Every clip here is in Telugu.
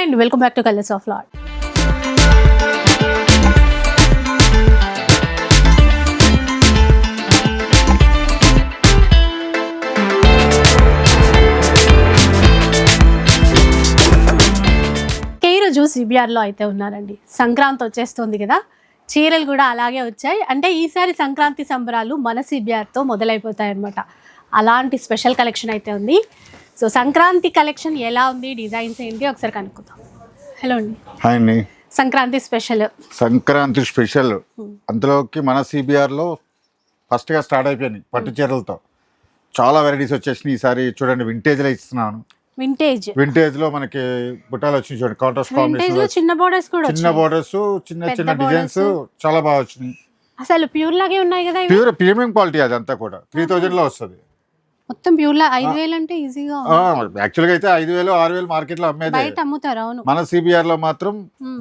And welcome back to colours of lord. ఈరోజు సిబిఆర్లో అయితే ఉన్నారండి. సంక్రాంతి వచ్చేస్తుంది కదా, చీరలు కూడా అలాగే వచ్చాయి. అంటే ఈసారి సంక్రాంతి సంబరాలు మన సిబిఆర్తో మొదలైపోతాయి అన్నమాట. అలాంటి స్పెషల్ కలెక్షన్ అయితే ఉంది. సో సంక్రాంతి కలెక్షన్ ఎలా ఉంది, డిజైన్స్ ఏంటి ఒకసారి కనుక్కుందాం. హలో అండి. హాయ్ అండి. సంక్రాంతి స్పెషల్ అందులోకి మన సిబిఆర్లో ఫస్ట్గా స్టార్ట్ అయిపోయింది పట్టు చీరలతో. చాలా వెరైటీస్ వచ్చేసినాయి. ఈసారి చూడండి వింటేజ్లో ఇస్తున్నాను. వింటేజ్ లో మనకి బుట్టాలు వచ్చినాయి చూడండి. కాంట్రాస్ట్ కాంబినేషన్, చిన్న బోర్డర్స్, చిన్న డిజైన్స్ చాలా బాగా వచ్చినాయి. అసలు ప్యూర్ లాగే ఉన్నాయి కదా, ప్యూర్ ప్రీమియం క్వాలిటీ. అదంతా కూడా 3000 లో వస్తుంది మొత్తం ప్యూర్ లా. 5000 అంటే ఈజీగా. యాక్చువల్ గా అయితే 5000 6000 మార్కెట్ లో అమ్మేది, బయట అమ్ముతారు. అవును, మన సిబిఆర్ లో మాత్రం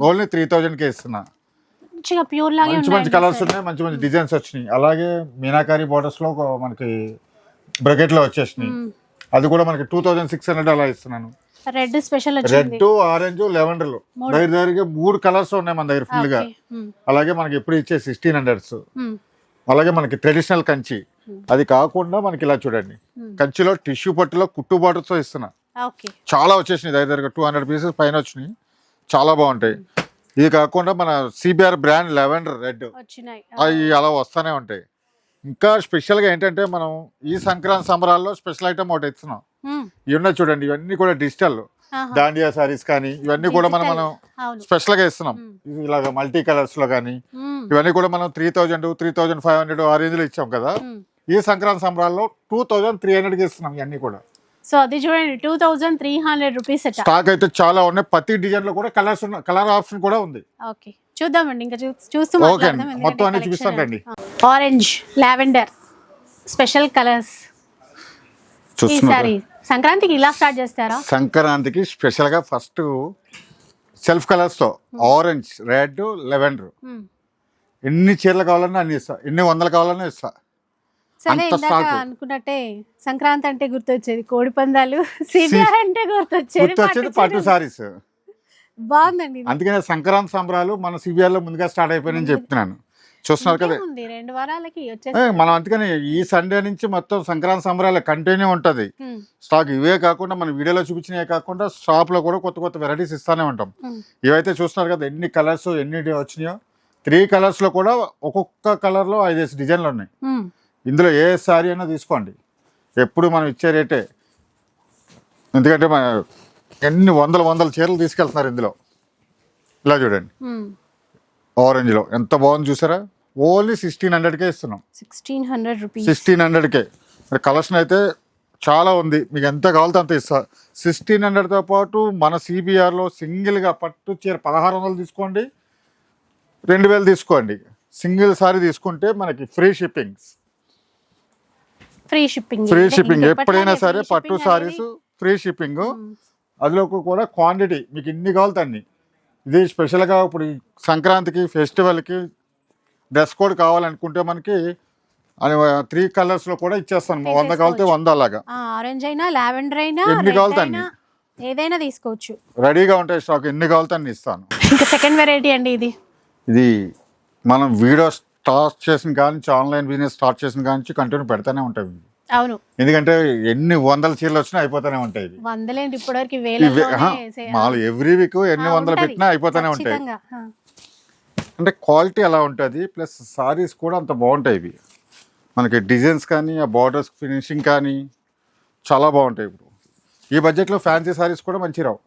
ఓన్లీ 3000 కే ఇస్తున్నా. మంచిగా ప్యూర్ లాగే మంచి కలర్స్ ఉన్నాయి, మంచి డిజైన్స్ వచ్చినాయి. అలాగే మీనాకారి బోర్డర్స్ లో మనకి బ్రకెట్ లో వచ్చేసినాయి. అది కూడా మనకి 2600 అలా ఇస్తున్నాను. Red special, red, orange, lavender లో దగ్గరగా 3 కలర్స్ ఉన్నాయి మన దగ్గర ఫుల్ గా. అలాగే మనకి ఎప్పుడు ఇచ్చే 1600s. అలాగే మనకి ట్రెడిషనల్ కంచి. అది కాకుండా మనకి ఇలా చూడండి, కంచిలో టిష్యూ పట్టులో కుట్టు బార్డర్స్ తో ఇస్తున్నా. చాలా వచ్చేసినాయి, దగ్గరగా 200 పీసెస్ పైన వచ్చినాయి. చాలా బాగుంటాయి. ఇది కాకుండా మన సిబిఆర్ బ్రాండ్ లెవెండర్ రెడ్ అవి అలా వస్తానే ఉంటాయి. ఇంకా స్పెషల్ గా ఏంటంటే మనం ఈ సంక్రాంతి సంబరాల్లో స్పెషల్ ఐటమ్ ఒకటి ఇస్తున్నాం. ఇవన్నీ చూడండి, ఇవన్నీ కూడా డిజిటల్ దాండియా సారీస్ కానీ ఇవన్నీ కూడా మనం స్పెషల్ గా ఇస్తున్నాం. ఇలాగా మల్టీ కలర్స్ లో కానీ ఇవన్నీ కూడా మనం 3000 3500 ఆ రేంజ్ లో ఇచ్చాం కదా. ఈ సంక్రాంతి సంబరాల్లో 2300 కి ఇస్తున్నాం ఇవన్నీ కూడా. సో అది చూడండి 2300 రూపీస్. స్టాక్ అయితే చాలా ఉన్నాయి. ప్రతి డిజైన్ లో కూడా కలర్ ఆప్షన్ కూడా ఉంది. ఓకే, చూద్దామండి. ఇంకా చూస్తూ మొత్తం అన్ని చూపిస్తానండి. Orange, lavender special colours. ఈసారి సంక్రాంతికి ఇలా స్టార్ట్ చేస్తారా? సంక్రాంతికి స్పెషల్ గా ఫస్ట్ సెల్ఫ్ కలర్స్ తో ఆరెంజ్, రెడ్, లెవెండర్ ఎన్ని చీరలు కావాలన్నా అన్ని ఇస్తా, ఎన్ని వందలు కావాలన్నా ఇస్తా. అనుకున్నట్టే సంక్రాంతి అంటే గుర్తొచ్చేది కోడి పందాలు, సిబిఆర్ అంటే గుర్తొచ్చేది పట్టు సారీస్. బాగుందండి. అందుకనే సంక్రాంతి సంబరాలు మన సిబిఆర్ లో ముందుగా స్టార్ట్ అయిపోయినని చెప్తున్నాను. చూస్తున్నారు కదా, 2 వారాలకి మనం అందుకని ఈ సండే నుంచి మొత్తం సంక్రాంతి సంబరాలు కంటిన్యూ ఉంటది స్టాక్. ఇవే కాకుండా మన వీడియోలో చూపించినవే కాకుండా షాప్ లో కూడా కొత్త కొత్త వెరైటీస్ ఇస్తానే ఉంటాం. ఇవైతే చూస్తున్నారు కదా ఎన్ని కలర్స్ ఎన్ని వచ్చినాయో. 3 కలర్స్ లో కూడా ఒక్కొక్క కలర్ లో 5 డిజైన్లు ఉన్నాయి. ఇందులో ఏ సారీ అయినా తీసుకోండి, ఎప్పుడు మనం ఇచ్చే రేటే. ఎందుకంటే ఎన్ని వందల చీరలు తీసుకెళ్తున్నారు ఇందులో. ఇలా చూడండి, ఆరెంజ్ లో ఎంత బాగుంది చూసారా. ఓన్లీ 1600కే ఇస్తున్నాం. 1600కే. కలెక్షన్ అయితే చాలా ఉంది, మీకు ఎంత కావాలో అంత ఇస్తా. 1600తో పాటు మన సిబిఆర్లో సింగిల్గా పట్టు చీర 1600 తీసుకోండి, 2000 తీసుకోండి. సింగిల్ సారీ తీసుకుంటే మనకి ఫ్రీ షిప్పింగ్. ఎప్పుడైనా సరే పట్టు సారీస్ ఫ్రీ షిప్పింగ్. అందులో కూడా క్వాంటిటీ మీకు ఎన్ని కావాలో అన్ని. ఇది స్పెషల్గా ఇప్పుడు సంక్రాంతికి ఫెస్టివల్కి డ్రెస్ కోడ్ కావాలనుకుంటే మనకి 3 కలర్స్ లో కూడా ఇచ్చేస్తాను. 100 కావాలితే 100 అలాగా. ఆరెంజ్ అయినా లావెండర్ అయినా ఎన్ని కావాలితే అన్ని ఏదైనా తీసుకోవచ్చు. రెడీగా ఉంటాయి స్టాక్, ఎన్ని కావాలితే అన్ని ఇస్తాను. ఇంకా సెకండ్ వెరైటీ అండి ఇది మనం వీడియో స్టార్ట్ చేసిన కానీ ఆన్లైన్ బిజినెస్ స్టార్ట్ చేసిన కానీ కంటిన్యూ పెడతానే ఉంటాయి. అవును, ఎందుకంటే ఎన్ని 100 చీరలు వచ్చినా అయిపోతానే ఉంటాయి. ఎవ్రీ వీక్ ఎన్ని 100 పెట్టినా అయిపోతానే ఉంటాయి. అంటే క్వాలిటీ అలా ఉంటుంది, ప్లస్ సారీస్ కూడా అంత బాగుంటాయి. ఇవి మనకి డిజైన్స్ కానీ ఆ బార్డర్స్ ఫినిషింగ్ కానీ చాలా బాగుంటాయి. ఇప్పుడు ఈ బడ్జెట్లో ఫ్యాన్సీ సారీస్ కూడా మంచి రావు,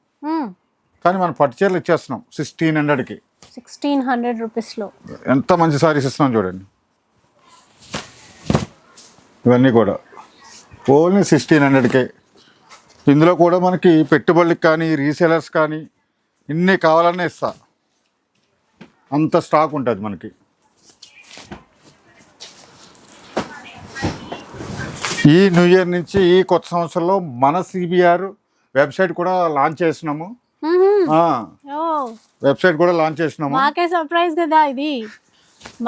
కానీ మనం పట్టు చీరలు ఇచ్చేస్తున్నాం 1600కి. 1600 రూపీస్లో ఎంత మంచి సారీస్ ఇస్తున్నాం చూడండి. ఇవన్నీ కూడా ఓన్లీ 1600కే. ఇందులో కూడా మనకి పెట్టుబడులకు కానీ రీసేలర్స్ కానీ ఇన్ని కావాలనే ఇస్తా, అంత స్టాక్ ఉంటుంది మనకి. ఈ న్యూ ఇయర్ నుంచి ఈ కొత్త సంవత్సరంలో మన సిబిఆర్ వెబ్సైట్ కూడా లాంచ్ చేసినాము. మాకే సర్ప్రైజ్ కదా ఇది,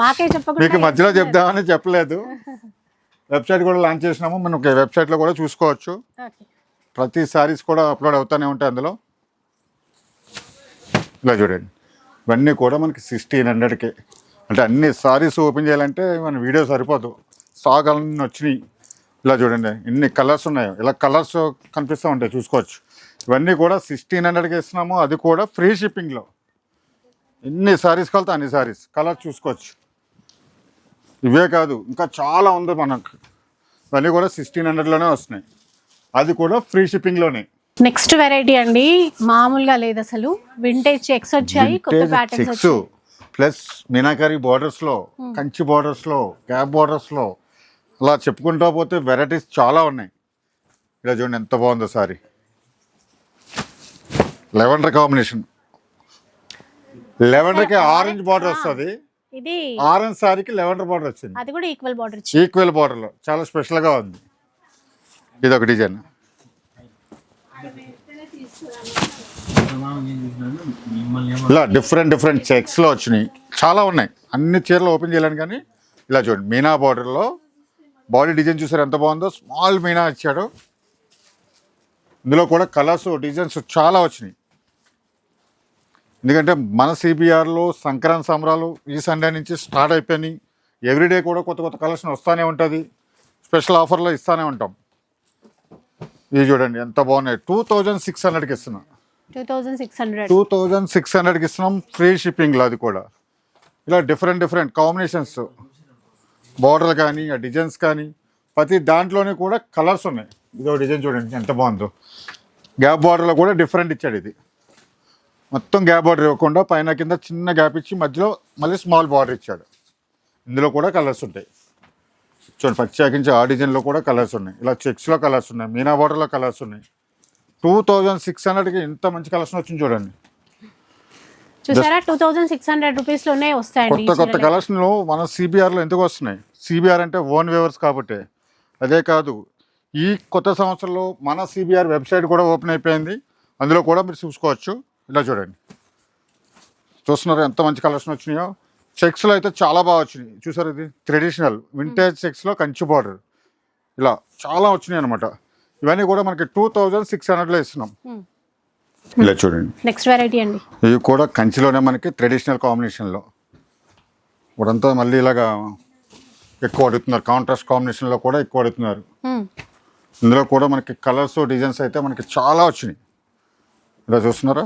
మాకే చెప్పకుండా మీకు మధ్యలో చెప్దామని చెప్పలేదు. వెబ్సైట్ కూడా లాంచ్ చేసినాము. మనం వెబ్సైట్లో కూడా చూసుకోవచ్చు. ప్రతి సారీస్ కూడా అప్లోడ్ అవుతూనే ఉంటాయి అందులో. ఇలా చూడండి, ఇవన్నీ కూడా మనకి 1600కే. అంటే అన్ని సారీస్ ఓపెన్ చేయాలంటే మన వీడియో సరిపోదు, స్టాక్ అన్నీ వచ్చినాయి. ఇలా చూడండి ఎన్ని కలర్స్ ఉన్నాయో, ఇలా కలర్స్ కనిపిస్తూ ఉంటాయి చూసుకోవచ్చు. ఇవన్నీ కూడా 1600కి ఇస్తున్నాము, అది కూడా ఫ్రీ షిప్పింగ్లో. ఎన్ని సారీస్ కలితే అన్ని సారీస్ కలర్ చూసుకోవచ్చు. ఇవే కాదు ఇంకా చాలా ఉంది మనకు, ఇవన్నీ కూడా 1600లోనే వస్తున్నాయి, అది కూడా ఫ్రీ షిప్పింగ్లోనే. నెక్స్ట్ వెరైటీ అండి, మామూలుగా లేదు అసలు. వింటేజ్ చెక్స్ వచ్చాయి, కొత్త ప్యాటర్న్స్ చెక్స్ ప్లస్ మీనాకారి బార్డర్స్లో, కంచి బార్డర్స్లో, గ్యాప్ బార్డర్స్లో, అలా చెప్పుకుంటూ పోతే వెరైటీస్ చాలా ఉన్నాయి. ఇలా చూడండి ఎంత బాగుందో సారీ, లెవెండర్ కాంబినేషన్. లెవెండర్కి ఆరెంజ్ బార్డర్ వస్తుంది, ఇది ఆరెంజ్ సారీకి లెవెండర్ బార్డర్ వచ్చింది, అది కూడా ఈక్వల్ బార్డర్. ఈక్వల్ బార్డర్లో చాలా స్పెషల్గా ఉంది. ఇది ఒక డిజైన్. ఇలా డిఫరెంట్ చెక్స్లో వచ్చినాయి, చాలా ఉన్నాయి. అన్ని చీరలు ఓపెన్ చేయలేను కానీ ఇలా చూడండి మీనా బార్డర్లో బాడీ డిజైన్ చూసారు ఎంత బాగుందో, స్మాల్ మీనా ఇచ్చాడు. ఇందులో కూడా కలర్స్ డిజైన్స్ చాలా వచ్చినాయి. ఎందుకంటే మన సిబిఆర్లో సంక్రాంతి సంబరాలు ఈ సండే నుంచి స్టార్ట్ అయిపోయినాయి. ఎవ్రీడే కూడా కొత్త కలెక్షన్ వస్తూనే ఉంటుంది, స్పెషల్ ఆఫర్లో ఇస్తూనే ఉంటాం. ఇది చూడండి ఎంత బాగున్నాయి, 2600కి ఇస్తున్నాం. 2600కి ఇస్తున్నాం, ఫ్రీ షిప్పింగ్లో. అది కూడా ఇలా డిఫరెంట్ కాంబినేషన్స్, బార్డర్లు కానీ ఆ డిజైన్స్ కానీ ప్రతి దాంట్లోనే కూడా కలర్స్ ఉన్నాయి. ఇదో డిజైన్ చూడండి ఎంత బాగుందో, గ్యాప్ బార్డర్లో కూడా డిఫరెంట్ ఇచ్చాడు. ఇది మొత్తం గ్యాప్ బార్డర్ ఇవ్వకుండా పైన కింద చిన్న గ్యాప్ ఇచ్చి మధ్యలో మళ్ళీ స్మాల్ బార్డర్ ఇచ్చాడు. ఇందులో కూడా కలర్స్ ఉంటాయి చూడండి, ప్రత్యేకించి ఆ డిజైన్లో కూడా కలర్స్ ఉన్నాయి. ఇలా చెక్స్లో కలర్స్ ఉన్నాయి, మీనా బార్డర్లో కలర్స్ ఉన్నాయి. 2600కి ఇంత మంచి కలెక్షన్ వచ్చింది చూడండి. చూసారా, 2600 రూపీస్లోనే వస్తాయండి కొత్త కలెక్షన్లు మన సిబిఆర్లో ఎందుకు వస్తున్నాయి. సిబిఆర్ అంటే ఓన్ వ్యూవర్స్ కాబట్టి. అదే కాదు, ఈ కొత్త సంవత్సరంలో మన సిబిఆర్ వెబ్సైట్ కూడా ఓపెన్ అయిపోయింది, అందులో కూడా మీరు చూసుకోవచ్చు. ఇలా చూడండి, చూస్తున్నారు ఎంత మంచి కలెక్షన్ వచ్చినాయో. చెక్స్లో అయితే చాలా బాగా వచ్చినాయి చూసారు. ఇది ట్రెడిషనల్ వింటేజ్ చెక్స్లో కంచి బార్డర్, ఇలా చాలా వచ్చినాయి అనమాట. ఇవన్నీ కూడా మనకి 2600లో ఇస్తున్నాం. ఇలా చూడండి నెక్స్ట్ వెరైటీ అండి, ఇవి కూడా కంచిలోనే మనకి ట్రెడిషనల్ కాంబినేషన్లో. ఇప్పుడంతా మళ్ళీ ఇలాగా ఎక్కువ అడుగుతున్నారు, కాంట్రాస్ట్ కాంబినేషన్లో కూడా ఎక్కువ అడుగుతున్నారు. ఇందులో కూడా మనకి కలర్స్ డిజైన్స్ అయితే మనకి చాలా వచ్చినాయి. ఇలా చూస్తున్నారా,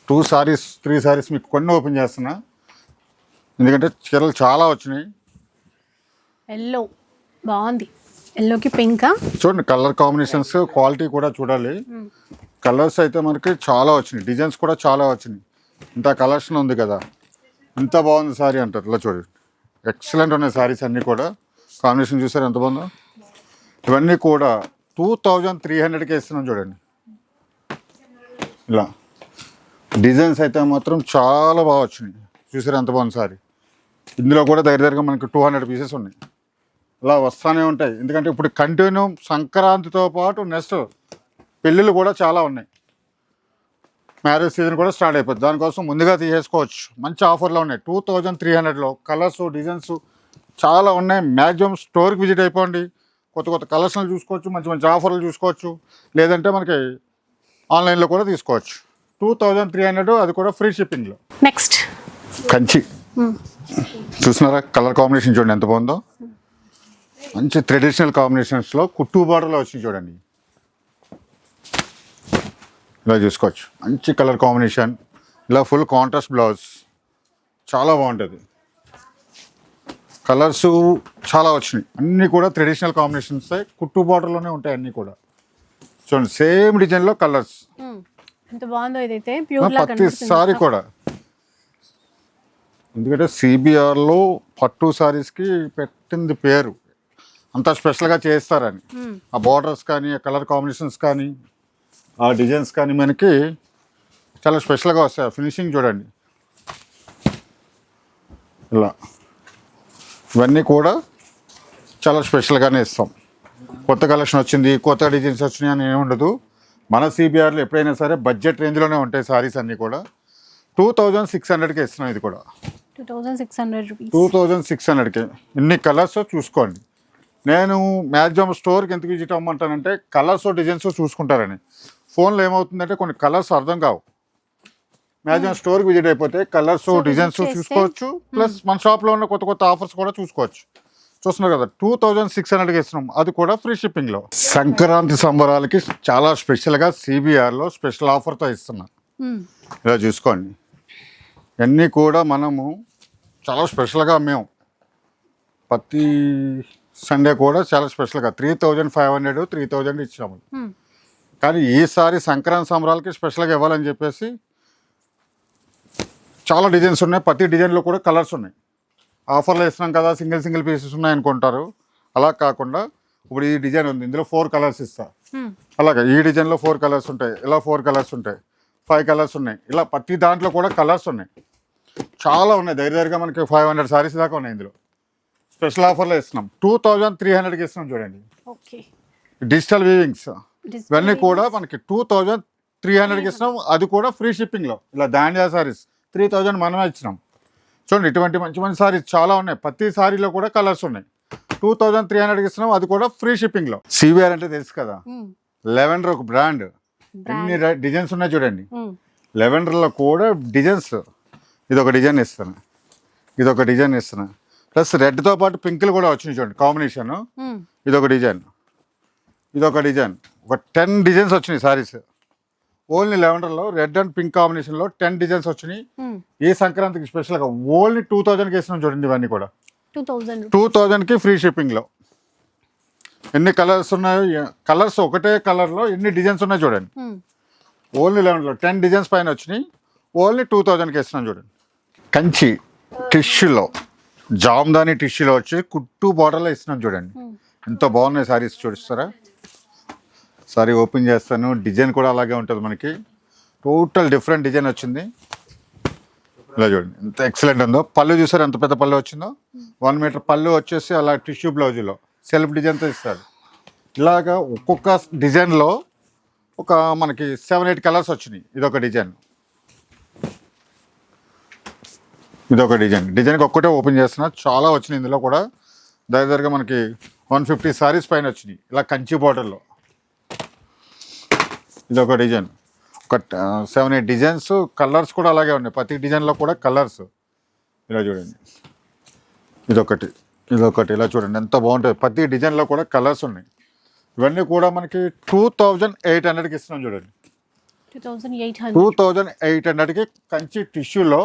2 సారీస్ 3 సారీస్ మీకు కొన్ని ఓపెన్ చేస్తున్నా, ఎందుకంటే చీరలు చాలా వచ్చినాయి. ఎల్లో బాగుంది, ఎల్లోకి పింక్. చూడండి కలర్ కాంబినేషన్స్, క్వాలిటీ కూడా చూడాలి. కలర్స్ అయితే మనకి చాలా వచ్చినాయి, డిజైన్స్ కూడా చాలా వచ్చినాయి. ఇంత కలెక్షన్ ఉంది కదా, ఎంత బాగుంది సారీ అంటారు. ఇలా చూడండి ఎక్సలెంట్ ఉన్నాయి సారీస్ అన్నీ కూడా. కాంబినేషన్ చూసారు ఎంత బాగుందో. ఇవన్నీ కూడా 2300కే ఇస్తున్నాం చూడండి. ఇలా డిజైన్స్ అయితే మాత్రం చాలా బాగా వచ్చినాయి, చూసారు ఎంత బాగుంది సారీ. ఇందులో కూడా దగ్గరగా మనకి 200 పీసెస్ ఉన్నాయి. ఇలా వస్తూనే ఉంటాయి, ఎందుకంటే ఇప్పుడు కంటిన్యూ సంక్రాంతితో పాటు నెక్స్ట్ పెళ్ళిళ్ళు కూడా చాలా ఉన్నాయి, మ్యారేజ్ సీజన్ కూడా స్టార్ట్ అయిపోతుంది. దానికోసం ముందుగా తీసేసుకోవచ్చు, మంచి ఆఫర్లో ఉన్నాయి. 2300లో కలర్స్ డిజైన్స్ చాలా ఉన్నాయి. మ్యాక్సిమం స్టోర్కి విజిట్ అయిపోండి, కొత్త కలెక్షన్లు చూసుకోవచ్చు, మంచి ఆఫర్లు చూసుకోవచ్చు. లేదంటే మనకి ఆన్లైన్లో కూడా తీసుకోవచ్చు. 2300, అది కూడా ఫ్రీ షిప్పింగ్లో. నెక్స్ట్ కంచి చూస్తున్నారా, కలర్ కాంబినేషన్ చూడండి ఎంత బాగుందో. మంచి ట్రెడిషనల్ కాంబినేషన్స్లో కుట్టు బార్డర్లో వచ్చింది చూడండి. ఇలా చూసుకోవచ్చు, మంచి కలర్ కాంబినేషన్. ఇలా ఫుల్ కాంట్రాస్ట్ బ్లౌజ్, చాలా బాగుంటుంది. కలర్స్ చాలా వచ్చినాయి, అన్నీ కూడా ట్రెడిషనల్ కాంబినేషన్స్, కుట్టు బార్డర్లోనే ఉంటాయి అన్నీ కూడా. చూడండి సేమ్ డిజైన్లో కలర్స్, ఎంత బాగుందో. ఇదైతే ప్యూర్ లా ప్రతిసారి కూడా, ఎందుకంటే సిబిఆర్లో పట్టు సారీస్కి పెట్టింది పేరు, అంత స్పెషల్గా చేస్తారని. ఆ బార్డర్స్ కానీ, ఆ కలర్ కాంబినేషన్స్ కానీ, ఆ డిజైన్స్ కానీ మనకి చాలా స్పెషల్గా వస్తాయి. ఫినిషింగ్ చూడండి, ఇలా ఇవన్నీ కూడా చాలా స్పెషల్గానే ఇస్తాం. కొత్త కలెక్షన్ వచ్చింది, కొత్త డిజైన్స్ వచ్చినాయి అని ఏమి ఉండదు. మన సిబిఆర్లో ఎప్పుడైనా సరే బడ్జెట్ రేంజ్లోనే ఉంటాయి సారీస్ అన్నీ కూడా. 2600కే ఇస్తున్నాం. ఇది కూడా 2600కే. ఇన్ని కలర్స్ చూసుకోండి. నేను మ్యాక్సిమం స్టోర్కి ఎందుకు విజిట్ అవ్వమంటానంటే కలర్స్ డిజైన్స్ చూసుకుంటారని. ఫోన్లో ఏమవుతుందంటే కొన్ని కలర్స్ అర్థం కావు, మ్యాక్సిమం స్టోర్కి విజిట్ అయిపోతే కలర్స్ డిజైన్స్ చూసుకోవచ్చు, ప్లస్ మన షాప్లో ఉన్న కొత్త కొత్త ఆఫర్స్ కూడా చూసుకోవచ్చు. చూస్తున్నారు కదా 2600కి ఇస్తున్నాం, అది కూడా ఫ్రీ షిప్పింగ్లో. సంక్రాంతి సంబరాలకి చాలా స్పెషల్గా CBRలో స్పెషల్ ఆఫర్తో ఇస్తున్నా. ఇలా చూసుకోండి, ఇవన్నీ కూడా మనము చాలా స్పెషల్గా మేము ప్రతి సండే కూడా చాలా స్పెషల్గా 3500 3000 ఇచ్చాము. కానీ ఈసారి సంక్రాంతి సంబరాలకి స్పెషల్గా ఇవ్వాలని చెప్పేసి చాలా డిజైన్స్ ఉన్నాయి, ప్రతి డిజైన్లో కూడా కలర్స్ ఉన్నాయి. ఆఫర్లో ఇస్తున్నాం కదా సింగిల్ పీసెస్ ఉన్నాయి అనుకుంటారు, అలా కాకుండా ఇప్పుడు ఈ డిజైన్ ఉంది, ఇందులో 4 కలర్స్ ఇస్తా. అలాగే ఈ డిజైన్లో 4 కలర్స్ ఉంటాయి, ఇలా 4 కలర్స్ ఉంటాయి, 5 కలర్స్ ఉన్నాయి, ఇలా ప్రతి దాంట్లో కూడా కలర్స్ ఉన్నాయి, చాలా ఉన్నాయి. దగ్గరగా మనకి 500 సారీస్ దాకా ఉన్నాయి. ఇందులో స్పెషల్ ఆఫర్లో ఇస్తున్నాం, 2300కి ఇస్తున్నాం. చూడండి, డిజిటల్ వీవింగ్స్ ఇవన్నీ కూడా మనకి 2300కి ఇస్తున్నాం, అది కూడా ఫ్రీ షిప్పింగ్లో. ఇలా దాండియా సారీస్ 3000 మనమే ఇచ్చినాం. చూడండి, ఇటువంటి మంచి మంచి సారీస్ చాలా ఉన్నాయి, ప్రతి సారీలో కూడా కలర్స్ ఉన్నాయి. 2300కి ఇస్తున్నాం, అది కూడా ఫ్రీ షిప్పింగ్లో. CBR అంటే తెలుసు కదా, లెవెండర్ ఒక బ్రాండ్, ఎన్ని డిజైన్స్ ఉన్నాయి చూడండి. లెవెండర్లో కూడా డిజైన్స్, ఇదొక డిజైన్ ఇస్తాను, ఇదొక డిజైన్ ఇస్తాను, ప్లస్ రెడ్తో పాటు పింక్లు కూడా వచ్చినాయి చూడండి కాంబినేషన్. ఇదొక డిజైన్, ఇదొక డిజైన్, ఒక 10 డిజైన్స్ వచ్చినాయి సారీస్. ఓన్లీ లెవెండర్లో రెడ్ అండ్ పింక్ కాంబినేషన్లో 10 డిజైన్స్ వచ్చినాయి. ఈ సంక్రాంతికి స్పెషల్గా ఓన్లీ 2000కి ఇస్తున్నాం. చూడండి, ఇవన్నీ కూడా 2000కి ఫ్రీ షిప్పింగ్లో. ఎన్ని కలర్స్ ఉన్నాయో, కలర్స్ ఒకటే కలర్లో ఎన్ని డిజైన్స్ ఉన్నాయో చూడండి. ఓన్లీ లెవెండర్లో 10 డిజైన్స్ పైన వచ్చినాయి, ఓన్లీ 2000కి ఇస్తున్నాం. చూడండి, కంచి టిష్యూలో, జామ్దాని టిష్యూలో వచ్చి కుట్టు బార్డర్లో ఇస్తున్నాం. చూడండి, ఎంత బాగున్నాయి సారీస్, చూపిస్తారా? సారీ ఓపెన్ చేస్తాను, డిజైన్ కూడా అలాగే ఉంటుంది మనకి, టోటల్ డిఫరెంట్ డిజైన్ వచ్చింది. ఇలా చూడండి ఎంత ఎక్సలెంట్ ఉందో. పళ్ళు చూసారు ఎంత పెద్ద పళ్ళు వచ్చిందో, 1 మీటర్ పళ్ళు వచ్చేసి అలా టిష్యూ బ్లౌజులో సెల్ఫ్ డిజైన్తో ఇస్తారు. ఇలాగా ఒక్కొక్క డిజైన్లో ఒక మనకి 7-8 కలర్స్ వచ్చినాయి. ఇదొక డిజైన్, ఇదొక డిజైన్కి ఒక్కటే ఓపెన్ చేస్తున్నా, చాలా వచ్చినాయి. ఇందులో కూడా దగ్గరగా మనకి 150 సారీస్ పైన వచ్చినాయి, ఇలా కంచి బార్డర్లో. ఇదొక డిజైన్, ఒక 7-8 డిజైన్స్, కలర్స్ కూడా అలాగే ఉన్నాయి, ప్రతి డిజైన్లో కూడా కలర్స్. ఇలా చూడండి, ఇదొకటి, ఇలా చూడండి ఎంత బాగుంటుంది, ప్రతి డిజైన్లో కూడా కలర్స్ ఉన్నాయి. ఇవన్నీ కూడా మనకి 2800కి ఇస్తున్నాం. చూడండి, 2800కి కంచి టిష్యూలో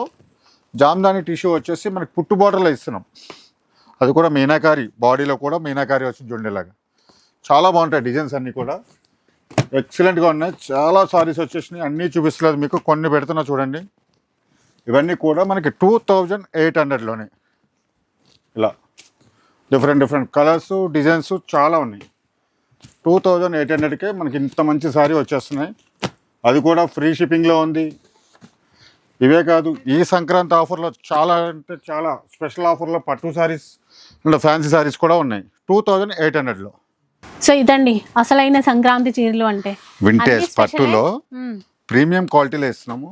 జామ్దాని టిష్యూ వచ్చేసి మనకి పుట్టు బార్డర్లో ఇస్తున్నాం, అది కూడా మీనాకారి, బాడీలో కూడా మీనాకారి వచ్చింది. చూడండి, ఇలాగా చాలా బాగుంటాయి డిజైన్స్, అన్నీ కూడా ఎక్సలెంట్గా ఉన్నాయి. చాలా సారీస్ వచ్చేసినాయి, అన్నీ చూపిస్తలేదు మీకు, కొన్ని పెడుతున్నా చూడండి. ఇవన్నీ కూడా మనకి 2800లోనే. ఇలా డిఫరెంట్ కలర్స్ డిజైన్స్ చాలా ఉన్నాయి. 2800కే మనకి ఇంత మంచి సారీ వచ్చేస్తున్నాయి, అది కూడా ఫ్రీ షిప్పింగ్లో ఉంది. ఇవే కాదు, ఈ సంక్రాంతి ఆఫర్లో చాలా అంటే చాలా స్పెషల్ ఆఫర్లో పట్టు సారీస్ అండ్ ఫ్యాన్సీ సారీస్ కూడా ఉన్నాయి 2800లో. సో ఇదండి అసలైన సంక్రాంతి చీరలు అంటే వింటేజ్ పట్టులో ప్రీమియం క్వాలిటీలో ఇస్తున్నాము,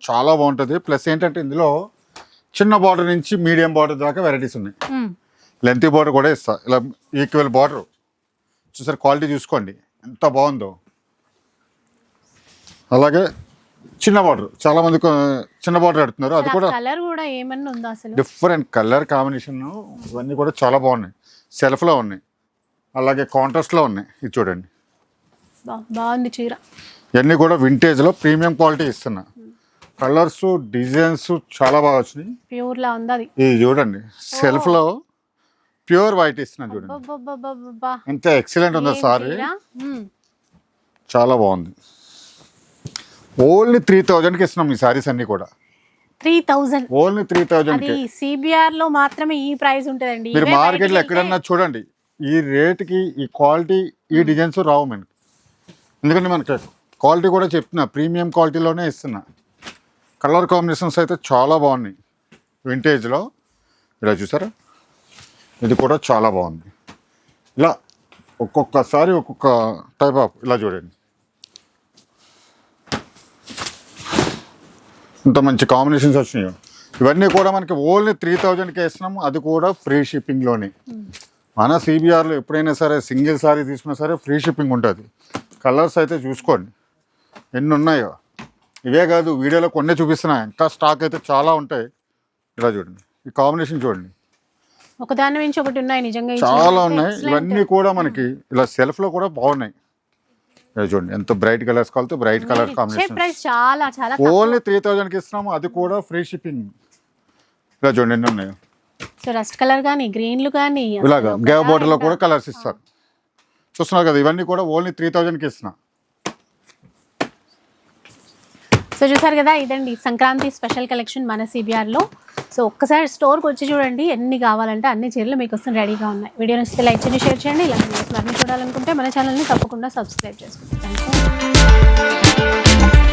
చాలా బాగుంటుంది. ప్లస్ ఏంటంటే ఇందులో చిన్న బార్డర్ నుంచి మీడియం బార్డర్ దాకా వెరైటీస్ ఉన్నాయి. లెంతీ బార్డర్ కూడా ఇస్తా, ఇలా ఈక్వల్ బార్డర్ చూసారు, క్వాలిటీ చూసుకోండి ఎంత బాగుందో. అలాగే చిన్న బార్డర్, చాలా మంది చిన్న బార్డర్ పెడుతున్నారు, అది కూడా కలర్ కూడా ఏమన్నా ఉందా అసలు? డిఫరెంట్ కలర్ కాంబినేషన్, ఇవన్నీ కూడా చాలా బాగున్నాయి, సెల్ఫ్లో ఉన్నాయి, అలాగే కాంట్రాస్ట్లో ఉన్నాయి. ఇది చూడండి, బాగుంది చీర. ఇవన్నీ కూడా వింటేజ్లో ప్రీమియం క్వాలిటీ ఇస్తున్నా, కలర్స్ డిజైన్స్ చాలా బాగా వచ్చినాయి. ప్యూర్ లా ఉంది అది. ఇది చూడండి, సెల్ఫ్లో ప్యూర్ వైట్ ఇస్తున్నాను చూడండి, ఎంత ఎక్సలెంట్ ఉందో సారీ, చాలా బాగుంది. ఓన్లీ 3000కి ఇస్తున్నాం ఈ సారీస్ అన్ని కూడా. 3000 ఓన్లీ 3000కి. CBR లో మాత్రమే ఈ ప్రైస్ ఉంటుందండి. మీరు మార్కెట్లో ఎక్కడన్నా చూడండి, ఈ రేట్కి ఈ క్వాలిటీ ఈ డిజైన్స్ రావు మనకి, ఎందుకంటే మనకి క్వాలిటీ కూడా చెప్తున్నా, ప్రీమియం క్వాలిటీలోనే ఇస్తున్నా. కలర్ కాంబినేషన్స్ అయితే చాలా బాగున్నాయి వింటేజ్లో. ఇలా చూసారా, ఇది కూడా చాలా బాగుంది. ఇలా ఒక్కొక్కసారి ఒక్కొక్క టైప్ ఆఫ్, ఇలా చూడండి ఇంత మంచి కాంబినేషన్స్ వచ్చినాయి. ఇవన్నీ కూడా మనకి ఓన్లీ 3000కే ఇస్తున్నాము, అది కూడా ఫ్రీ షిప్పింగ్లోనే. మన CBRలో ఎప్పుడైనా సరే సింగిల్ సారీ తీసుకున్నా సరే ఫ్రీ షిప్పింగ్ ఉంటుంది. కలర్స్ అయితే చూసుకోండి ఎన్ని ఉన్నాయో, ఇవే కాదు వీడియోలో కొన్నే చూపిస్తున్నా, ఇంకా స్టాక్ అయితే చాలా ఉంటాయి. ఇలా చూడండి, ఈ కాంబినేషన్ చూడండి, ఒకదాని నుంచి ఒకటి ఉన్నాయి నిజంగా. ఈ చాలా చీరలు ఉన్నాయి. excellent. ఇవన్నీ కూడా మనకి ఇలా సెల్ఫ్ లో కూడా బాగున్నాయి. ఇలా చూడండి, ఎంత బ్రైట్ కలర్స్ కావాలితే బ్రైట్ కలర్ ఇచ్చే కాంబినేషన్. ప్రైస్ చాలా చాలా ఓన్లీ 3000కి ఇస్తున్నాము, అది కూడా ఫ్రీ షిప్పింగ్. ఇలా చూడండి ఎన్ని ఉన్నాయో. సో రస్ట్ కలర్ కానీ గ్రీన్లు కానీ ఇలాగా గ్యాప్ బోర్డర్ లో కూడా కలర్స్ ఇస్తారు. చూస్తున్నారు కదా, ఇవన్నీ కూడా ఓన్లీ 3000కి ఇస్తున్నా. సో చూసారు కదా, ఇదండి సంక్రాంతి స్పెషల్ కలెక్షన్ మన సిబిఆర్లో. సో ఒక్కసారి స్టోర్కి వచ్చి చూడండి, ఎన్ని కావాలంటే అన్ని చీరలు మీకోసం రెడీగా ఉన్నాయి. వీడియో నచ్చితే లైక్ చేయండి, షేర్ చేయండి. ఇలా వీడియోస్ అన్ని చూడాలనుకుంటే మన ఛానల్ని తప్పకుండా సబ్స్క్రైబ్ చేసుకోండి. Thank you.